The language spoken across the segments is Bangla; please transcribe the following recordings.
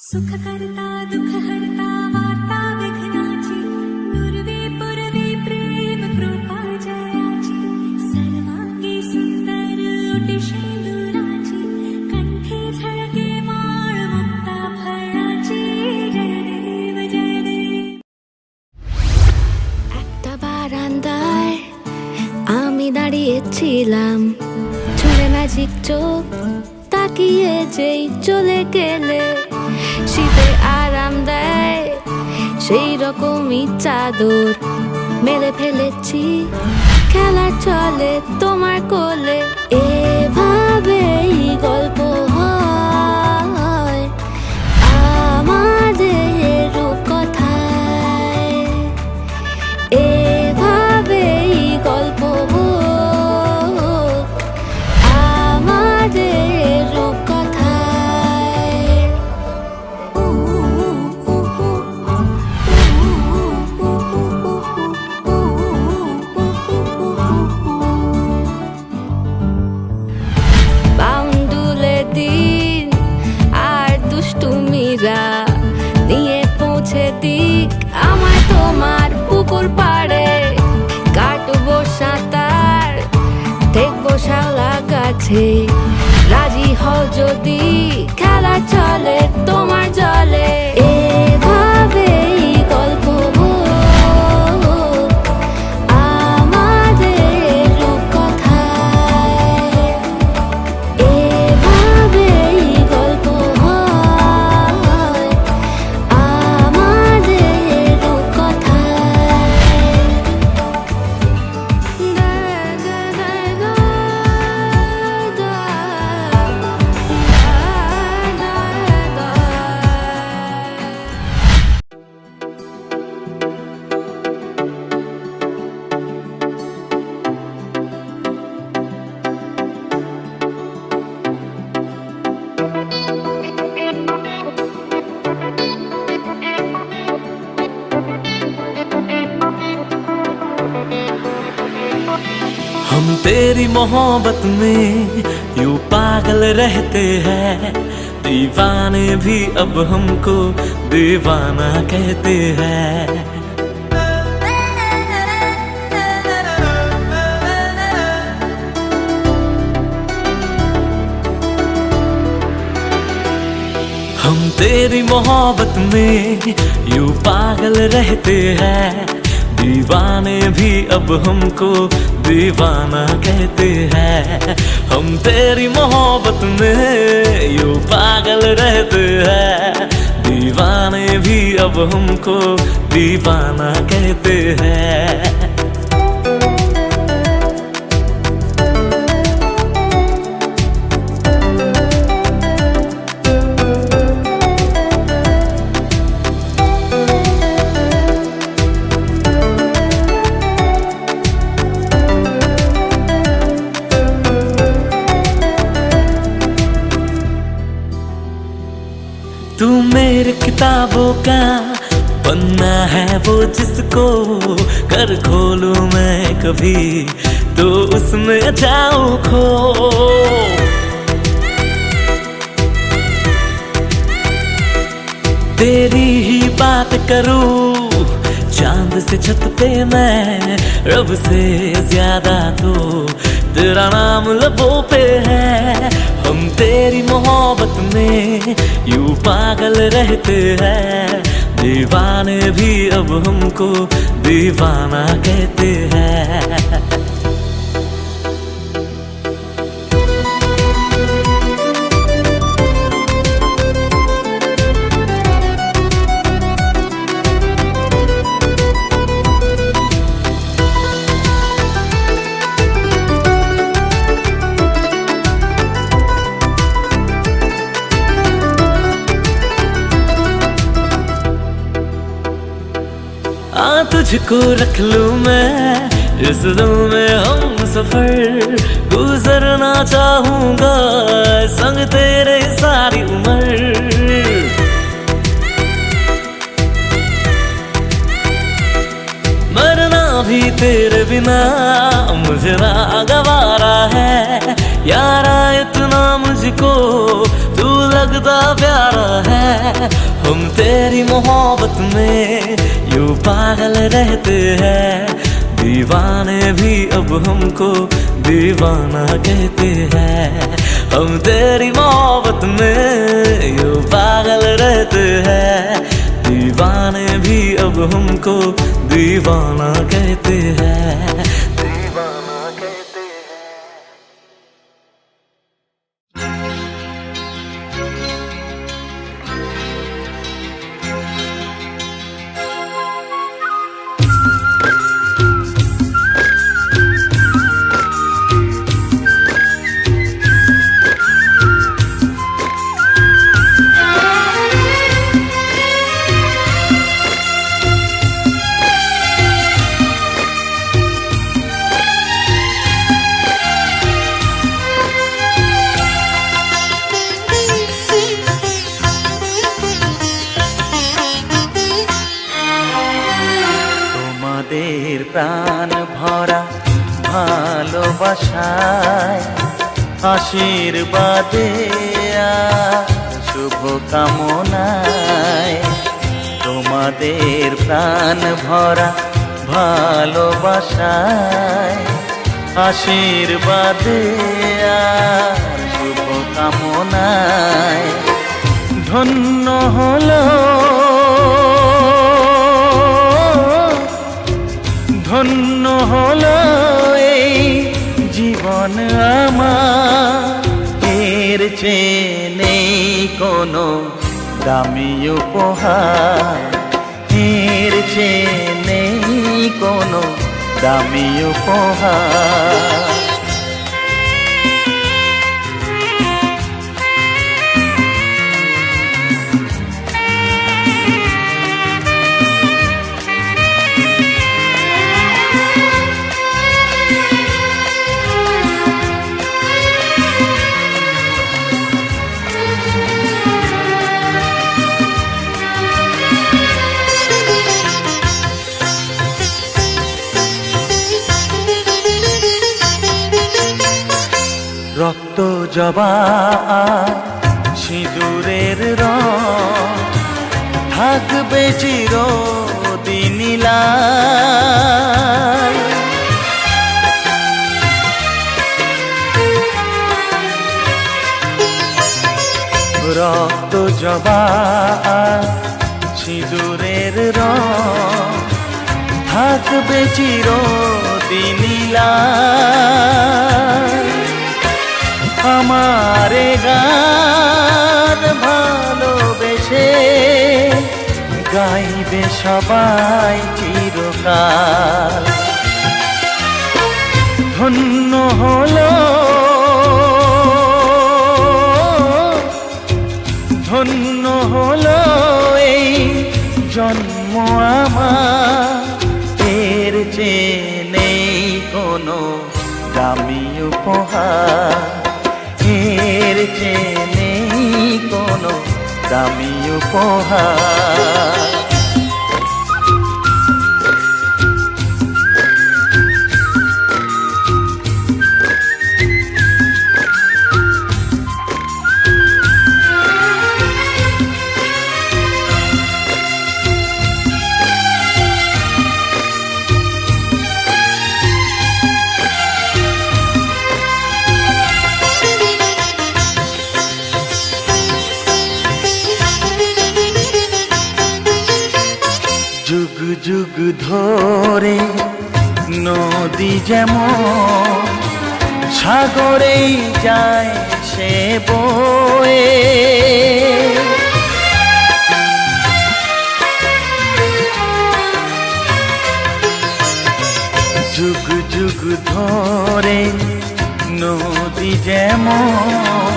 सुख करता दुख हरता वार्ता विघ्नाची पूर्वी पूर्वी प्रेम कृपा जयाची सर्वांगी सुंदर ओटी शेंदुराची कंठी झळके माळ मुक्ता फळाची जय देव जय देव একটা বারান্দায় আমি দাঁড়িয়েছিলাম ছুঁড়ে ম্যাজিক চোখ তাকিয়ে যেই চলে গেলে শীতে আরাম দেয় সেই রকমই চাদর মেলে ফেলেছি খেলা চলে তোমার কোলে এভাবেই গল্প হয় আমাদের রূপকথায় এভাবেই গল্প হোক আমাদের রূপকথায় বাউন্ডুলে দিন আর দুষ্টুমিরা নিয়ে পৌঁছে দিক আমায় তোমার পুকুর পাড়ে কাটবো সাঁতার দেখবো শাওলা গাছে রাজি হও যদি খেলা চলে তোমার জলে এভাবেই গল্প হোক আমাদের রূপকথায় এভাবেই গল্প হয় আমাদের রূপকথায় हम तेरी मोहब्बत में यूं पागल रहते हैं दीवाने भी अब हमको दीवाना कहते हैं हम तेरी मोहब्बत में यूं पागल रहते हैं दीवाने भी अब हमको दीवाना कहते हैं हम तेरी मोहब्बत में यूं पागल रहते हैं दीवाने भी अब हमको दीवाना कहते हैं तू मेरे किताबों का पन्ना है वो जिसको कर खोलूं मैं कभी तो उसमें जाऊं खो तेरी ही बात करूं चांद से छत पे मैं रब से ज्यादा तो तेरा नाम लबों पे है हम तेरी मोहब्बत में यूं पागल रहते हैं दीवाने भी अब हमको दीवाना कहते हैं तुझको रख लूं मैं इस दिल में हम सफर गुजरना चाहूंगा संग तेरे सारी उम्र मरना भी तेरे बिना मुझे नागवारा है यारा इतना मुझको तू लग लगता प्यारा है। हम तेरी मोहब्बत में यूं पागल रहते हैं, दीवाने भी अब हमको दीवाना कहते हैं। हम तेरी मोहब्बत में यूं पागल रहते हैं, दीवाने भी अब हमको दीवाना कहते हैं, दीवाना कहते हैं। প্রাণ ভরা ভালোবাসায় আশীর্বাদে শুভ কামনায়, তোমাদের প্রাণ ভরা ভালোবাসায় আশীর্বাদে শুভ কামনায় ধন্য হলো ধন্য হলো এই জীবন আমার, এর চেয়ে নেই কোনো দামি উপহার, এর চেয়ে নেই কোনো দামি উপহার। রক্ত জবা সিঁদুরের রং থাকবে চিরদিন লাই, রক্ত জবা সিঁদুরের রং থাকবে চিরদিন লাই। আমারে গান ভালোবেসে গাইবে সবাই চিরকাল, ধন্য হলো ধন্য হলো এই জন্ম আমার, এর চেয়ে নেই কোনো দামি উপহার, এর চেয়ে নেই কোনো দামি উপহার। যুগ যুগ ধরে নদী যেমন সাগরেই যায় সে বয়ে, যুগ যুগ ধরে নদী যেমন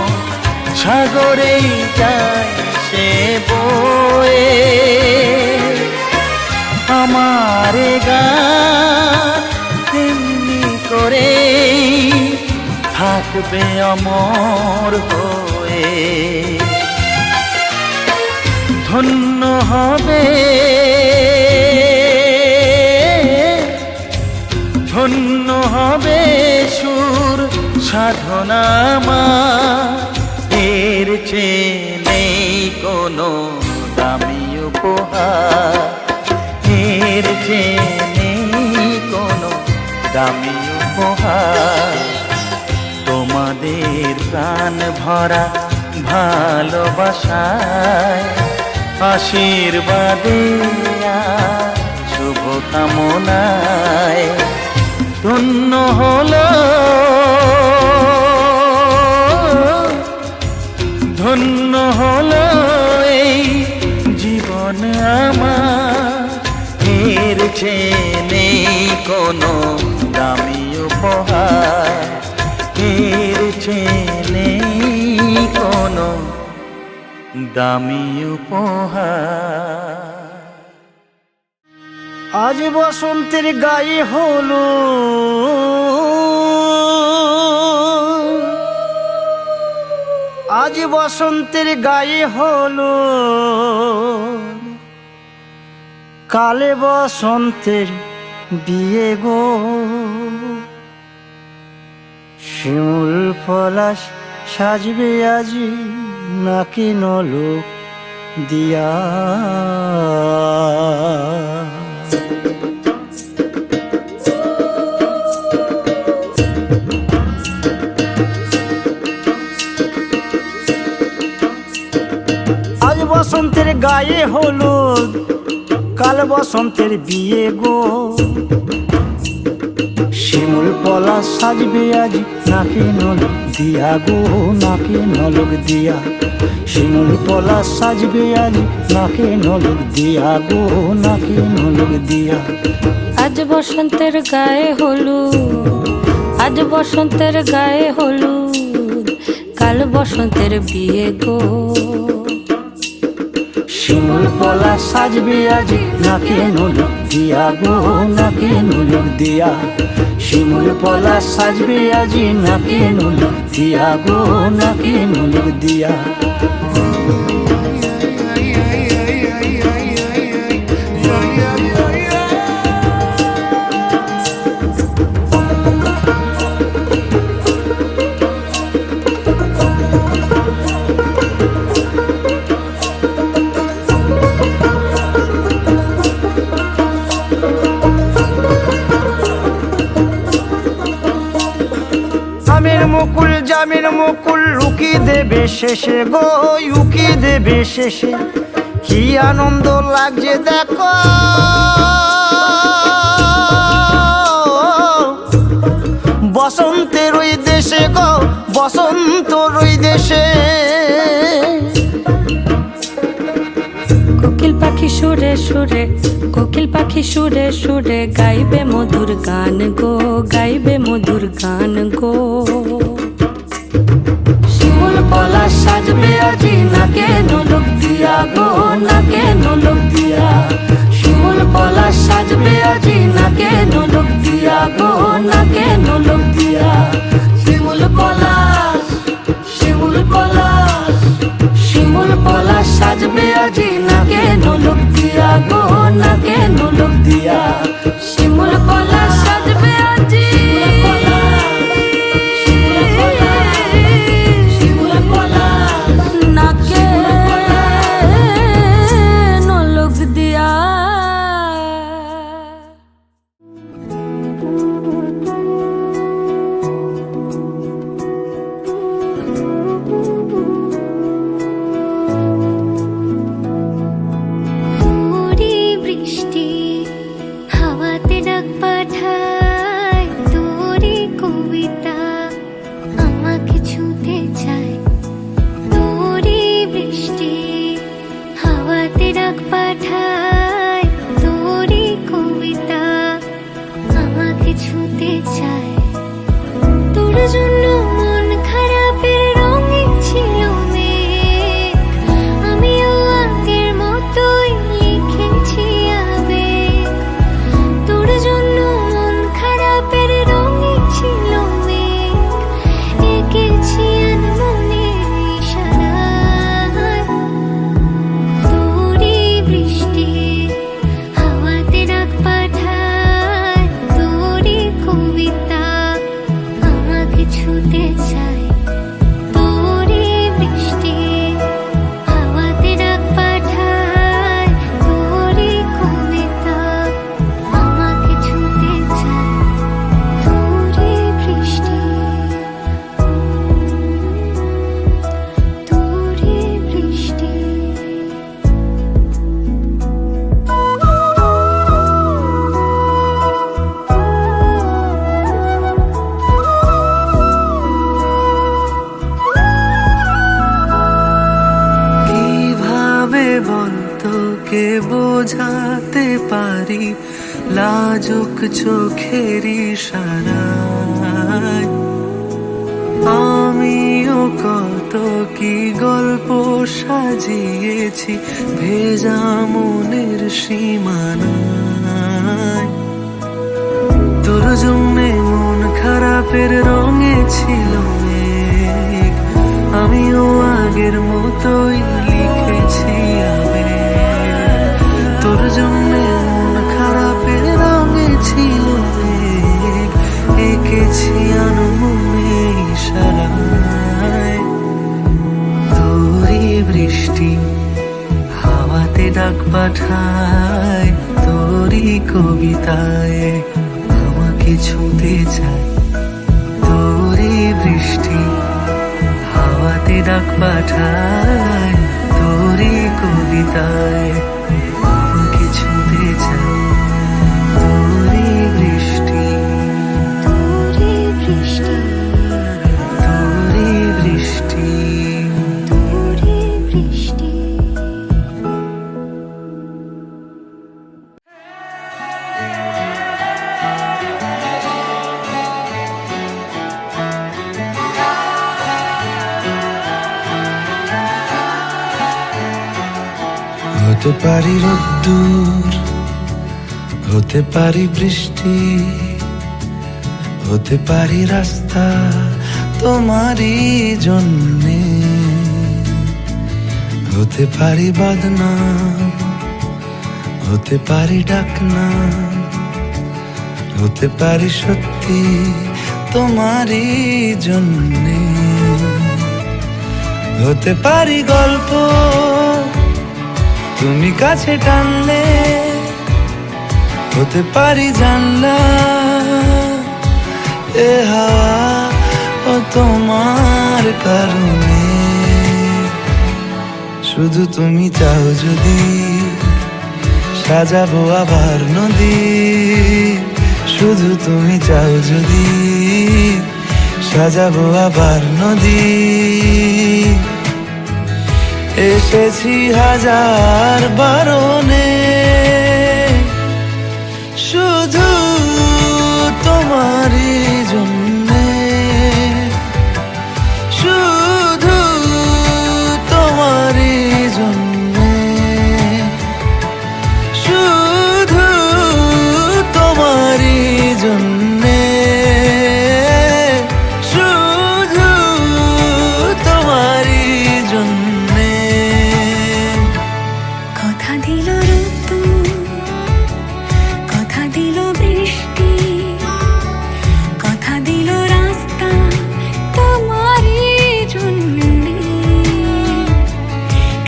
সাগরেই যায় সে বয়ে, আমারে গান তেমনি করে থাকবে অমর হয়ে, ধন্য হবে ধন্য হবে সুর সাধনা মা, এর চেয়ে কোনো দামি উপহার, এর চেয়ে নেই কোনো দামি উপহার। তোমাদের প্রাণ ভরা ভালোবাসায়, আশীর্বাদে আর শুভকামনায় ধন্য হলো, ধন্য হলো এই জীবন আমার। এর চেয়ে নেই কোনো দামি উপহার, এর চেয়ে নেই কোনো দামি উপহার। আজ বসন্তের গায়ে হলো, আজ বসন্তের গায়ে হলো, কালে বসন্তের বিয়ে গো। শিমুল পলাশ সাজবে আজি নাকি নলোক দিয়া। আজ বসন্তের গায়ে হলুদ, কাল বসন্তের বিয়ে গো। শিমুল পলাশ সাজবে আজ নাকি নলক দিয়া গো, নাকি নলক দিয়া। শিমুল পলাশ সাজবে আজ নাকি নলক দিয়া গো, নাকি নলক দিয়া। আজ বসন্তের গায়ে হলুদ, আজ বসন্তের গায়ে হলুদ, কাল বসন্তের বিয়ে গো। শিমুল পলাশ সাজবে আজ নাকি নলক দিয়া গো, নাকি নলক দিয়া। শিমুল পলাশ সাজবে আজ নাকি নলক দিয়া গো, নাকি নলক দিয়া। আমের মুকুল জামের মুকুল লুকি দেবে শেষে গো, উকি দেবে শেষে। কি আনন্দ লাগছে দেখো, বসন্তের ওই দেশে গো, বসন্তর ওই দেশে। কোকিল পাখি সুরে সুরে, কোকিল পাখি সুরে সুরে গাইবে মধুর গান গো, গাইবে মধুর গান গো। শিমুল পলাশ সাজবে আজি নাকে নলক দিয়া গো, নাকে নলক দিয়া। শিমুল পলাশ সাজবে আজি নাকে নলক দিয়া গো, নাকে নলক দিয়া। শিমুল পলাশ, শিমুল পলাশ, শিমুল পলাশ সাজবে আজি নাকে নলক দিয়া গো, নাকে নলক দিয়া। শিমুল পলাশ সাজবে আজি, শিমুল পলাশ নাকে নলক দিয়া। বৃষ্টি তোকে বোঝাতে পারি লাজুক চোখের ইশারায়। আমিও কত কি গল্প সাজিয়েছি ভেজা মনের সীমানায়। তোর জন্যে মন খারাপের রঙে ছিল মেঘ, আমিও আগের মতোই লিখেছি আবেগ। তোর জন্যে মন খারাপের রঙে ছিল মেঘ, এঁকেছি আনমনে ইশারায়। তোরই বৃষ্টি হাওয়াতে ডাক পাঠায়, তোরই কবিতায় আমাকে ছুঁতে চায়। তোরই বৃষ্টি হাওয়াতে ডাক পাঠায়, তোরই কবিতায় আমাকে ছুঁতে চায়। তোরই বৃষ্টি, তোরে বৃষ্টি, তোরই বৃষ্টি। তোরে বৃষ্টি। হতে পারি রোদ্দুর, হতে পারি বৃষ্টি, হতে পারি রাস্তা তোমারই জন্যে, হতে পারি বদনাম, হতে পারি ডাকনাম, হতে পারি সত্যি তোমারই জন্যে, হতে পারি গল্প তুমি কাছে টানলে, হতে পারি জানলা এ হাওয়া ও তোমার কারণে। শুধু তুমি চাও যদি সাজাবো আবার নদী, শুধু তুমি চাও যদি সাজাবো আবার নদী। এসেছি হাজার বারণে শুধু তোমারই জন্যে, শুধু তোমারই জন্যে, শুধু তোমারই জন্যে, শুধু তোমারই জন্যে। কথা দিল ঋতু, কথা দিল বৃষ্টি, কথা দিল রাস্তা তোমারই জন্যে।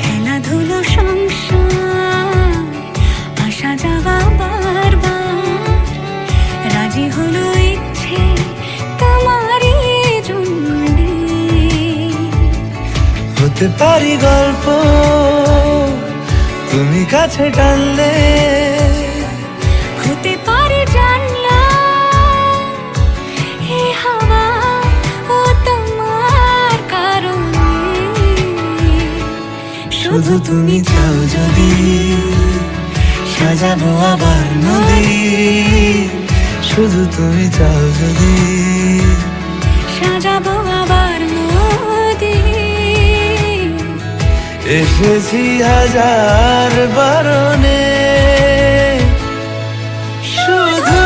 খেলাধুলো সংসার আসা যাওয়া বারবার, রাজি হলো ইচ্ছে তোমারই জন্যে। হতে পারি গল্প তুমি কাছে টানলে, হতে পারে জানলা এ হাওয়া ও তোমার কারণে। শুধু তুমি চাও যদি সাজাবো আবার নদী, শুধু তুমি চাও যদি সাজাবো আবার নদী। এসেছি হাজার বারণে শুধু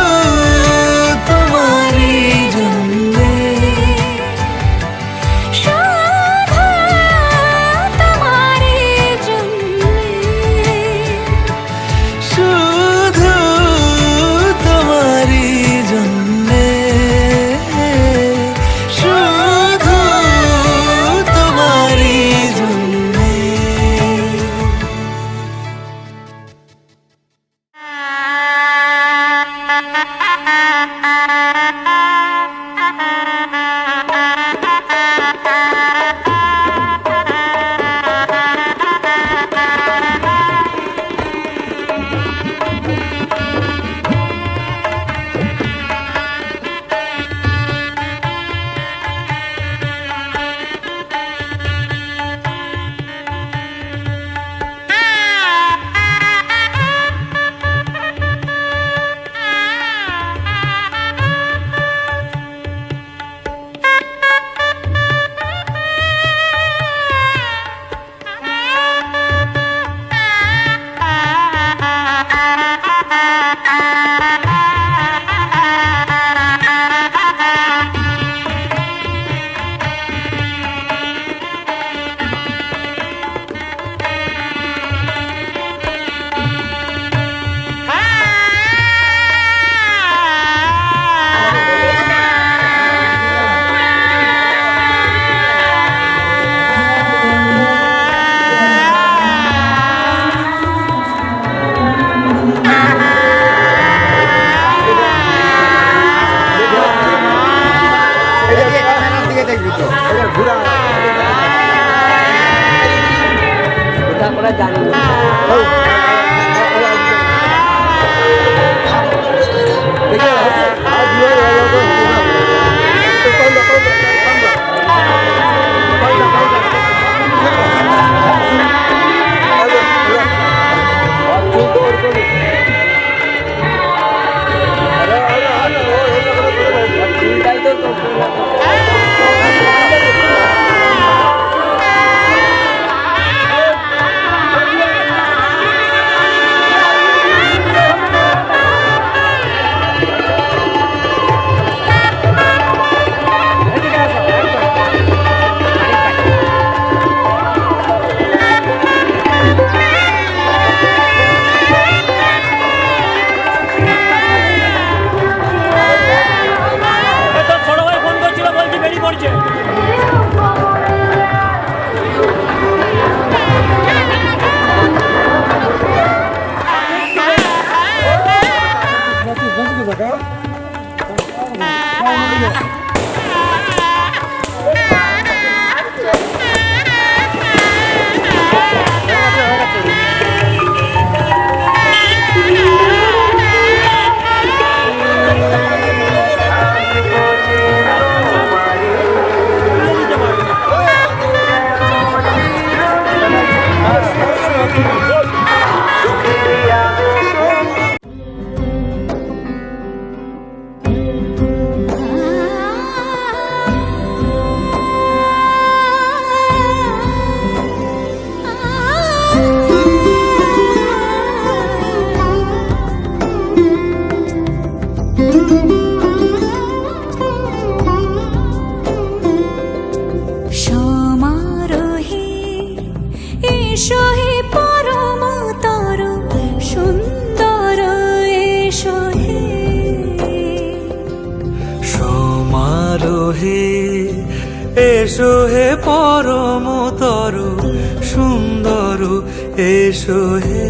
তোমারই জন্যে, শুধু তোমারই জন্যে, শুধু তোমারই জন্যে, শুধু তোমারই জন্যে। সমারোহে এসো হে পরম তর সুন্দর এসো হে সমারোহে এসো হে পরমতর সুন্দর এসো হে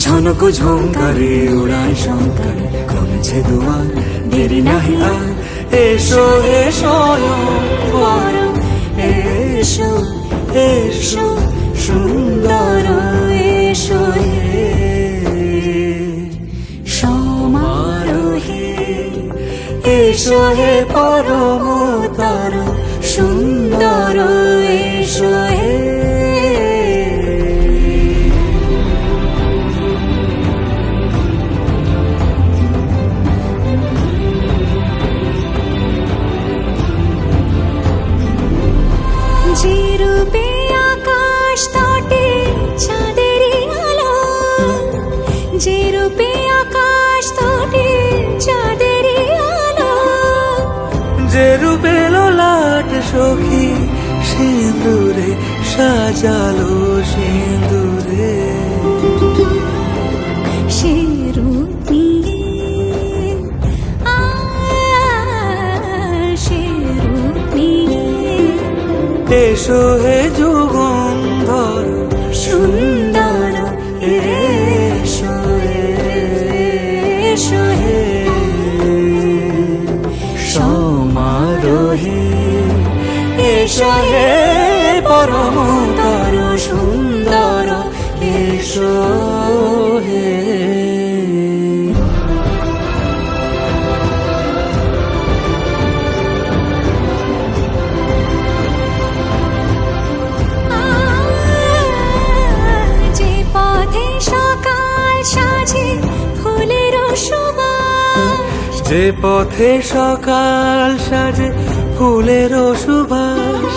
ঝনক ঝঙ্কারে উড়ায় শঙ্কার কমেছে দুয়ার দেরি নাহি আর এসো হে স্বয়ংবর এসো এসো সুন্দর এসো হে সমারোহে এসো হে পরমতর সুন্দর এসো হে যে রূপে আকাশ তটে চাঁদেরই আলো যে রূপে আকাশ তটে চাঁদেরই আলো যে রূপে লোলাট সখী সিঁদুরে সাজালো সিঁদুরে সে রূপ নিয়ে সে রূপ নিয়ে এসো হে যুগন্ধর সুন্দর এসো এসো হে সমারোহে এসো হে পরমতর সুন্দর এসো হে যে পথে সকাল সাজে ফুলের সুবাস যে পথে সকাল সাজে ফুলের সুবাস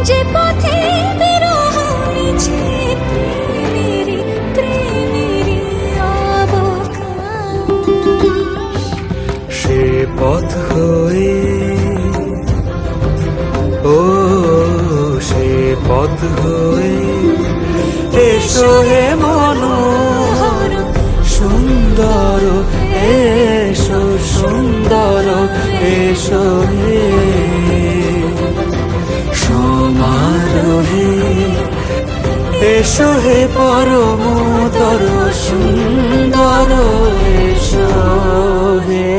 যে পথে বিরহ মিছে প্রেমেরই প্রেমেরই অবকাশ সে পথ হয়ে ও সে পথ হয়ে এসো হে মনোহর সুন্দর এসো সুন্দর এসো হে সমারোহে এসো হে পরমতর সুন্দর এসো হে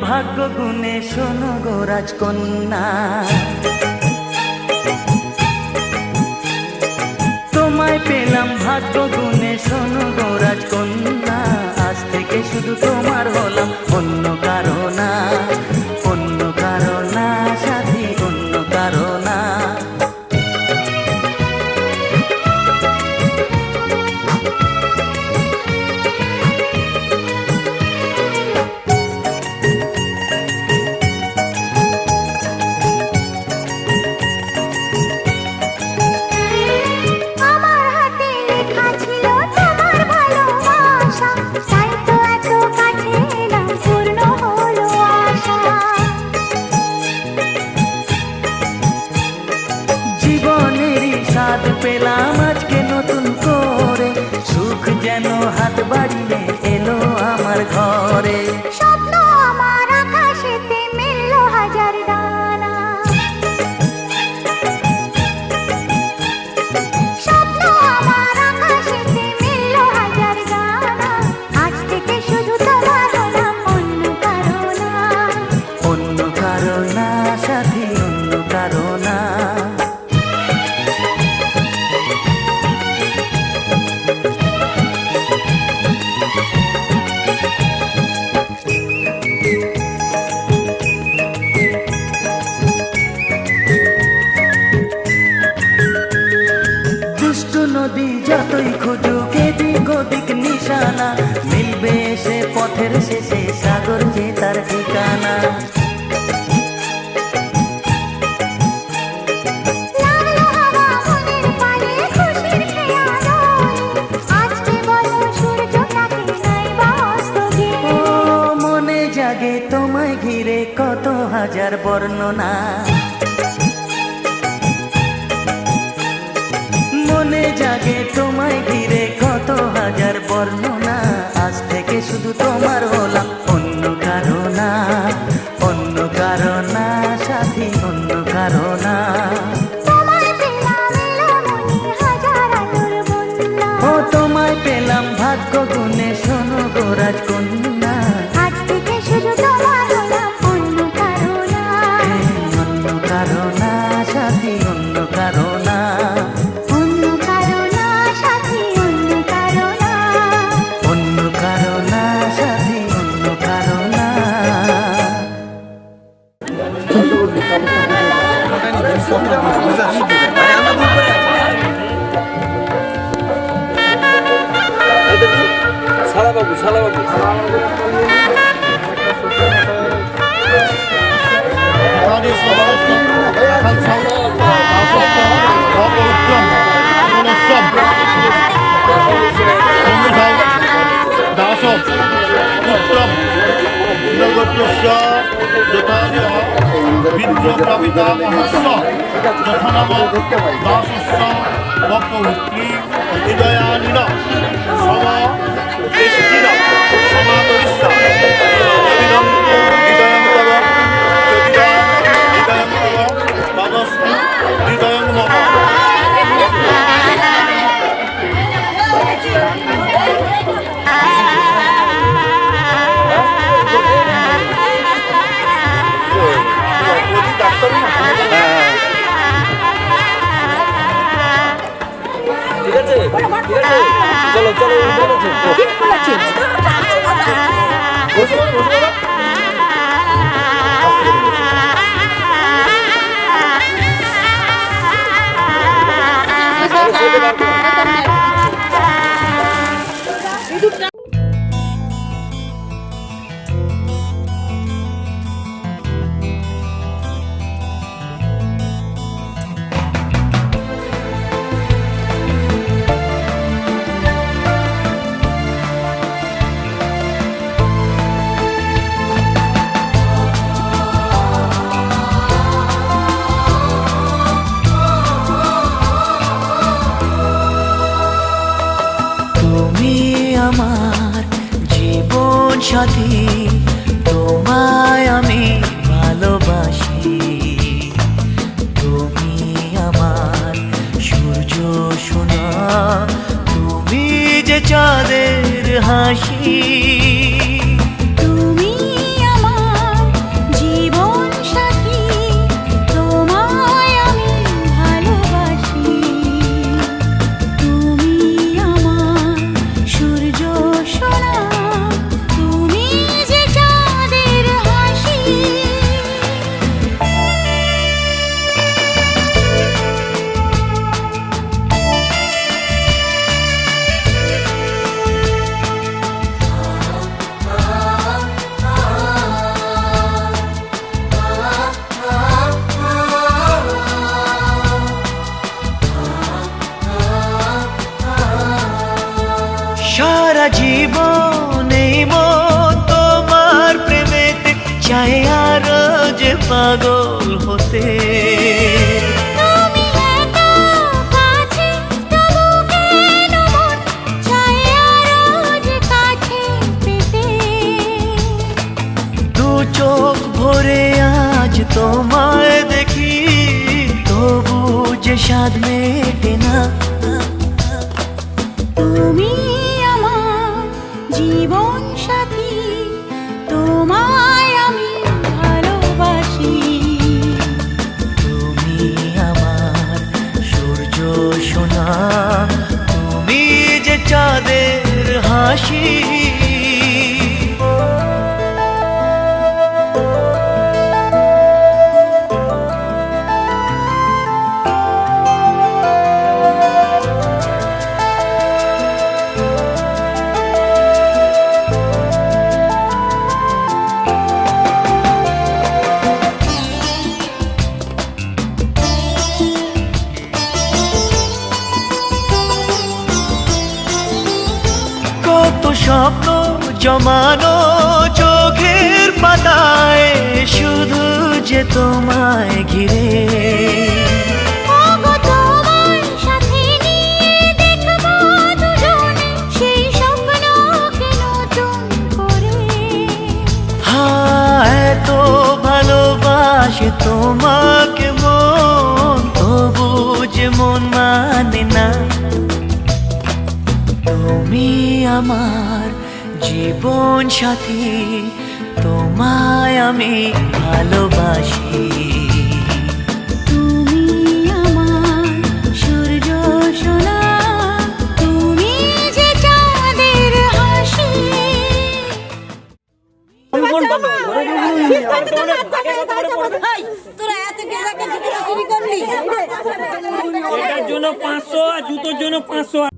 ভাগ্য গুণে শোনো গো রাজকন্যা, তোমায় পেলাম ভাগ্য গুণে শোনো গো রাজকন্যা। আজ থেকে শুধু তোমার হলাম, অন্য কারো না, অন্য কারো না সাথী, অন্য কারো না। স্বাদ পেলাম আজকে নতুন করে, সুখ যেন হাত বাড়িয়ে এলো আমার ঘরে। স্বপ্ন আমার আকাশেতে মিলল হাজার ডানা, স্বপ্ন আমার আকাশেতে মিলল হাজার ডানা। আজ থেকে শুধু তোমার হলাম, অন্য কারো না, অন্য কারো না সাথী, অন্য কারো না। নদী যতই খুঁজুক এদিক ওদিক নিশানা, মিলবে সে পথের শেষে সাগর যে তার ঠিকানা। মনে জাগে তোমায় ঘিরে কত হাজার বর্ণনা, মনে জাগে তোমায় ঘিরে কত হাজার বর্ণনা। আজ থেকে শুধু তোমার হলাম, অন্য কারো না, অন্য কারো না সাথী, অন্য কারো না। ও তোমায় পেলাম ভাগ্য গুণে শোনো গো রাজকন্যা। আজ থেকে শুধু তোমার হলাম, অন্য কারো না, অন্য কারো না সাথী, অন্য কারো না। অন্য কারো না সাথী, অন্য কারো না, অন্য কারো না সাথী, অন্য কারো না। তুমি আমার জীবন সাথী, তোমায় আমি ভালোবাসি। তুমি আমার সূর্য সোনা, তুমি যে চাঁদের হাসি। তুমি আমার জীবন সাথী, তোমায় আমি ভালোবাসি। তুমি আমার সূর্য সোনা, তুমি যে চাঁদের হাসি। সারা জীবন এই মন তোমার প্রেমেতে চাই আরো যে পাগল হতে। তুমি এত কাছে, তবু কেন মন চায় আরো যে কাছে পেতে। দু চোখ ভরে আজ তোমায় দেখি, তবু যে স্বাদ মেটে না। তুমি আমার জীবন সাথী, তোমায় আমি ভালোবাসি। তুমি আমার সূর্য সোনা, তুমি যে চাঁদের হাসি। কত স্বপ্ন জমানো চোখের পাতায়, শুধু যে তোমায় ঘিরে। ওগো তোমার সাথে নিয়ে দেখবো দুজনে সেই স্বপ্নকে নতুন করে। হ্যাঁ, এত ভালোবাসে তোমাকে মন, তবু যে মন মানে না। তুমি আমার জীবন সাথী, তোমায় আমি ভালোবাসি। তুমি আমার সূর্য সোনা, তুমি যে চাঁদের হাসি। তোরা এত এটার জন্য 500 আর জুতোর জন্য 500।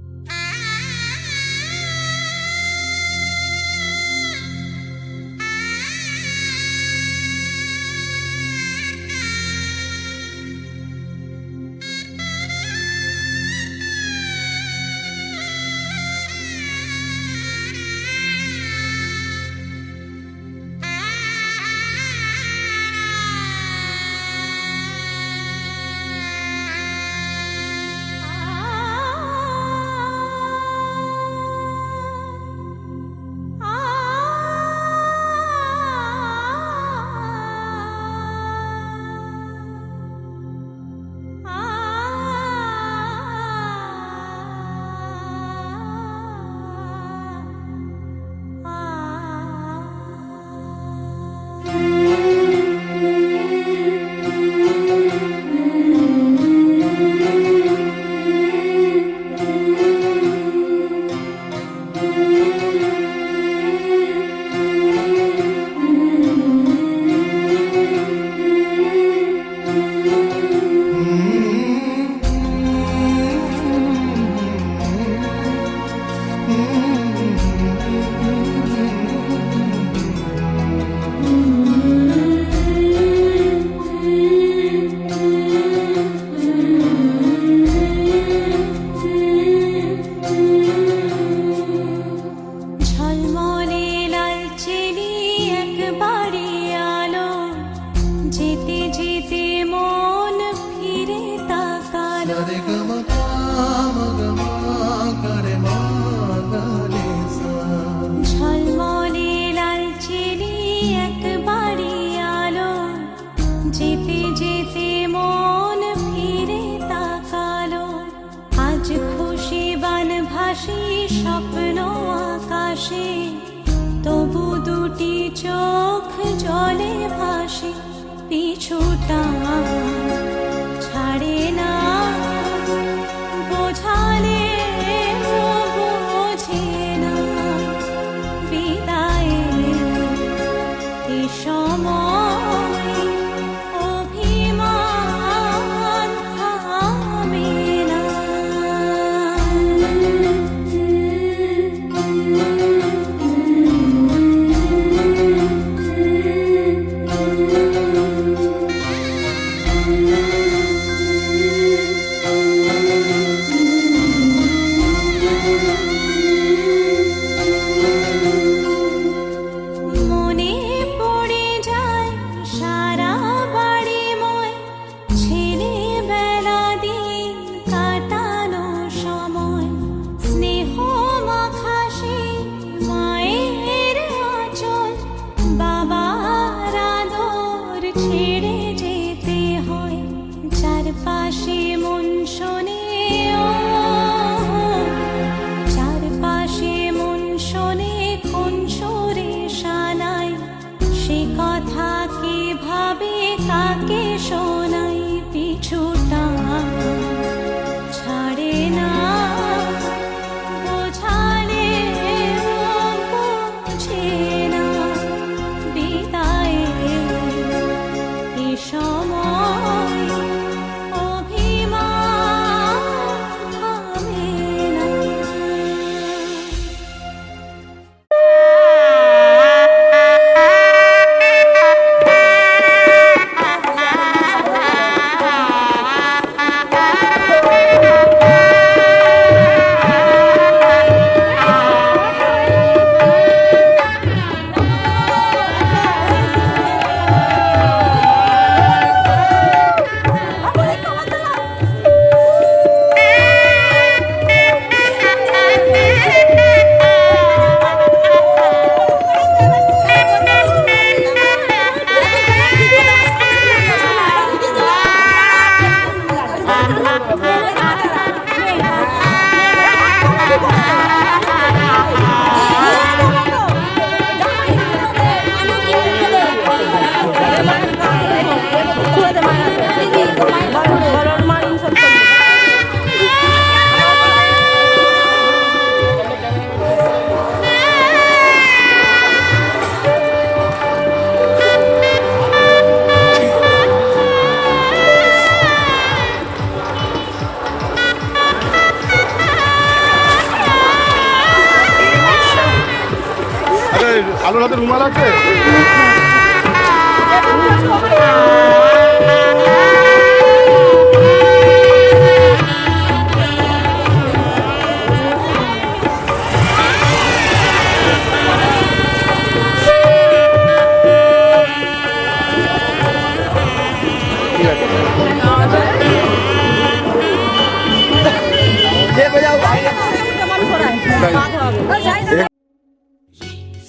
হাতে রুমাল আছে?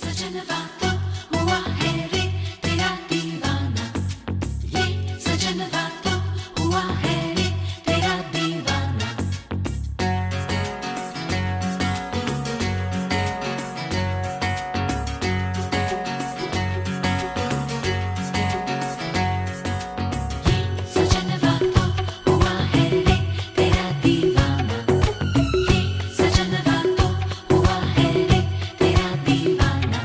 सजनवा तो हुआ है रे तेरा दीवाना, ये सजनवा तो हुआ है रे तेरा दीवाना। ये सजनवा तो हुआ है रे तेरा दीवाना, ये सजनवा तो हुआ है रे तेरा दीवाना।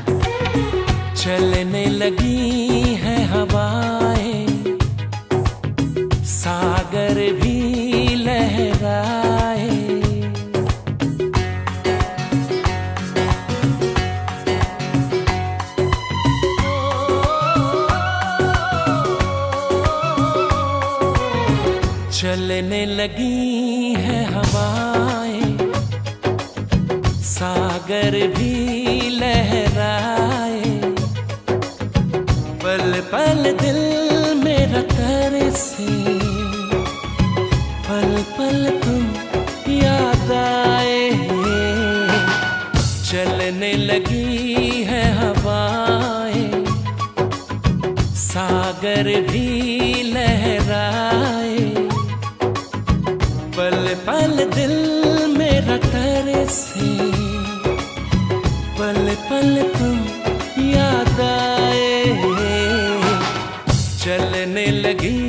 चलने लगी है हवाएं, सागर भी लहराए। चलने लगी है हवाएं, सागर भी लहराए। पल पल दिल मेरा तरसे, पल पल तुम याद आए। चलने लगी है हवाएं, सागर भी लहराए। पल पल दिल मेरा तरसे, पल पल तुम याद आए। चलने लगी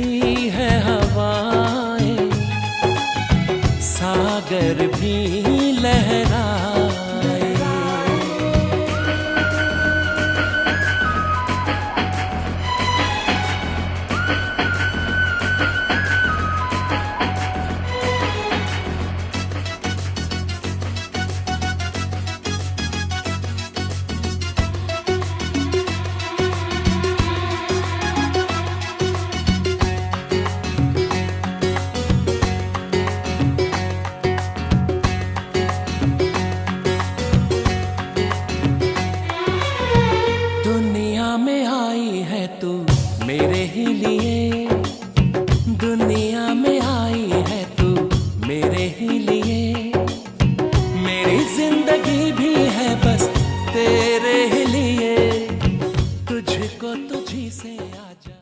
है हवाएं, सागर भी लहराए। दुनिया में आई है तू मेरे ही लिए, दुनिया में आई है तू मेरे ही लिए। मेरी जिंदगी भी है बस तेरे ही लिए, तुझको तुझी से आजा।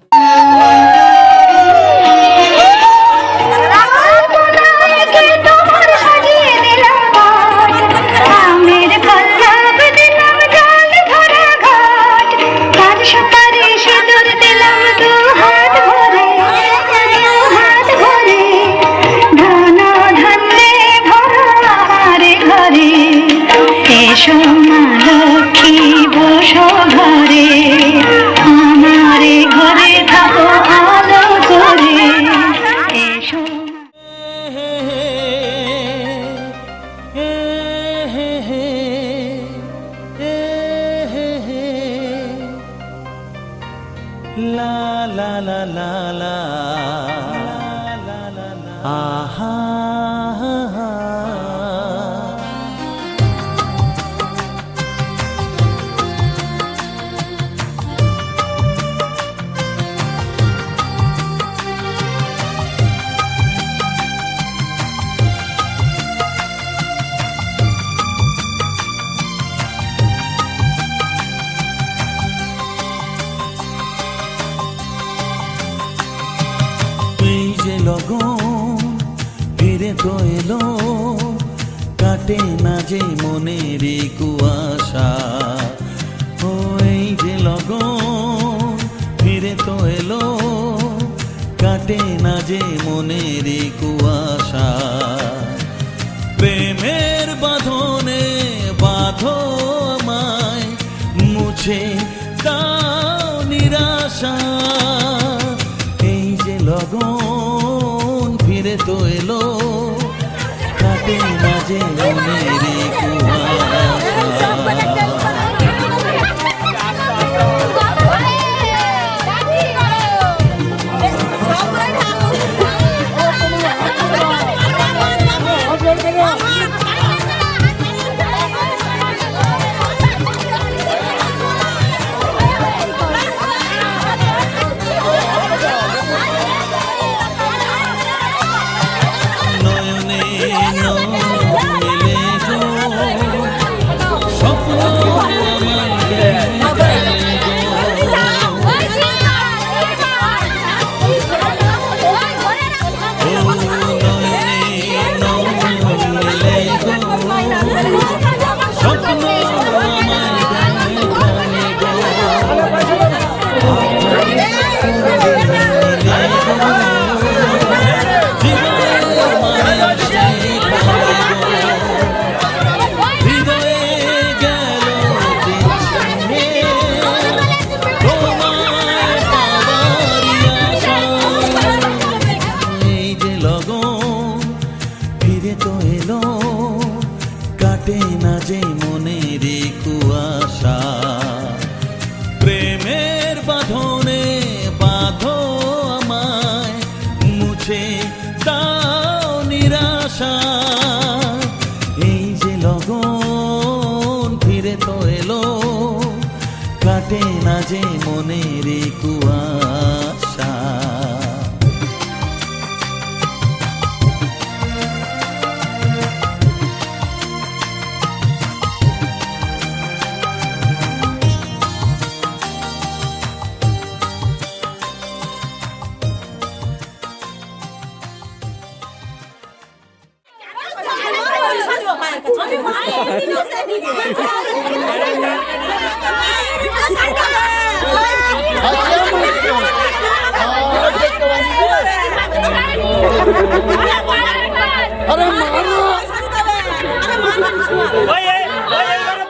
La la la la la la la la aha লগন ফিরে তো এলো, কাটে না যে মনের কুয়াশা। ও এই যে লগন ফিরে তো এলো, কাটে না যে মনের কুয়াশা। প্রেমের বাঁধনে বাঁধো আমায়, মুছে দাও নিরাশা। এই যে লগন ফিরে তো এলো, কাটে না যে মনের কুয়াশা। দাও নিরাশা। এই যে লগন ফিরে তো এলো, কাটে না যে মনের এই কুয়াশা।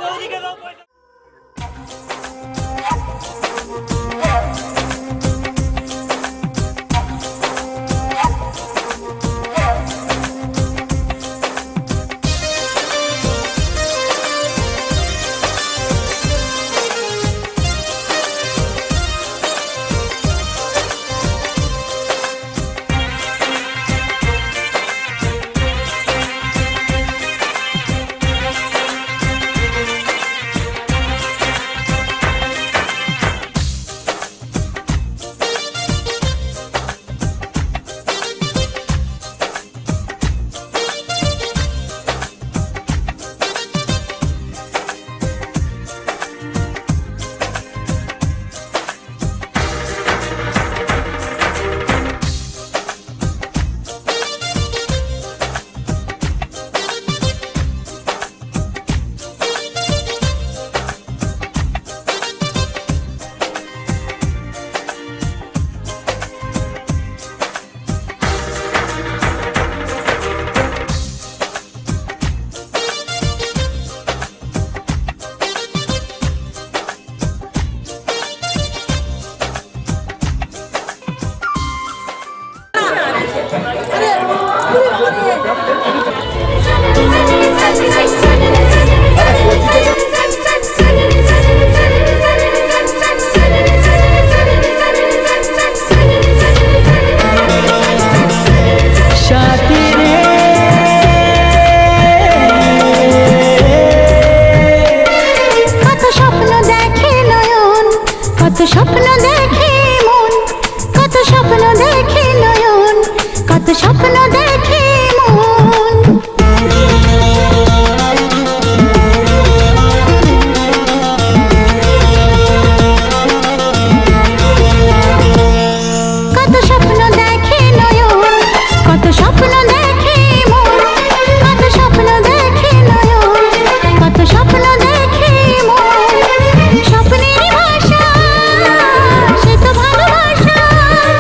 বৌদিকে দাও পয়সা। স্বপ্ন দেখে মন, কত স্বপ্ন দেখে নয়ন, কত স্বপ্ন দেখে মন। কত স্বপ্ন দেখে নয়ন, কত স্বপ্ন দেখে মন, কত স্বপ্ন দেখে নয়ন, কত স্বপ্ন দেখে মন। স্বপ্নের ভাষা সে তো ভালোবাসা,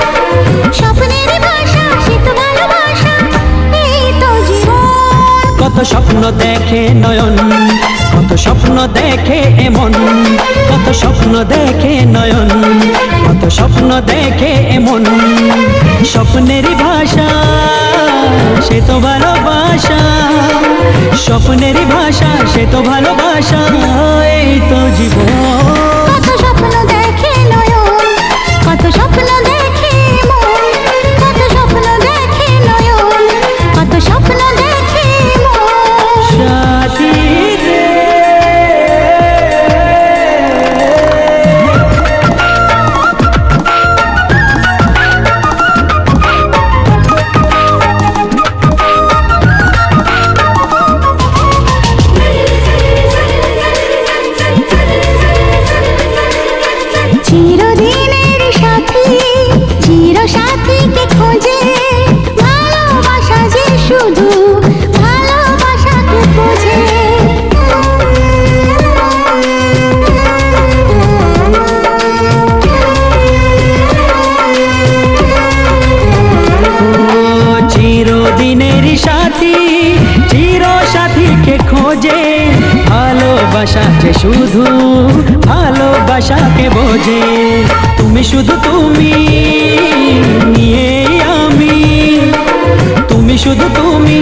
স্বপ্নের ভাষা সে তো ভালোবাসা, এই তো জীবন। কত স্বপ্ন দেখে নয়ন, কত স্বপ্ন দেখে এমন, কত স্বপ্ন দেখে নয়ন, কত স্বপ্ন দেখে এমন। স্বপ্নের ভাষা সে তো ভালোবাসা, স্বপ্নের ভাষা সে তো ভালোবাসা, এই তো জীবন। কত স্বপ্ন দেখে নয়ন, কত স্বপ্ন দেখে মন, কত স্বপ্ন দেখে নয়ন, কত স্বপ্ন দেখে মন। সাথী রে চিরদিনের সাথী, চির সাথীকে খোঁজে, ভালোবাসা যে শুধু ভালোবাসাকে বোঝে। চিরদিনের সাথী, চির সাথীকে খোঁজে, ভালোবাসা যে শুধু ভালোবাসাকে বোঝে। তুমি শুধু তুমি নিয়ে আমি, তুমি শুধু তুমি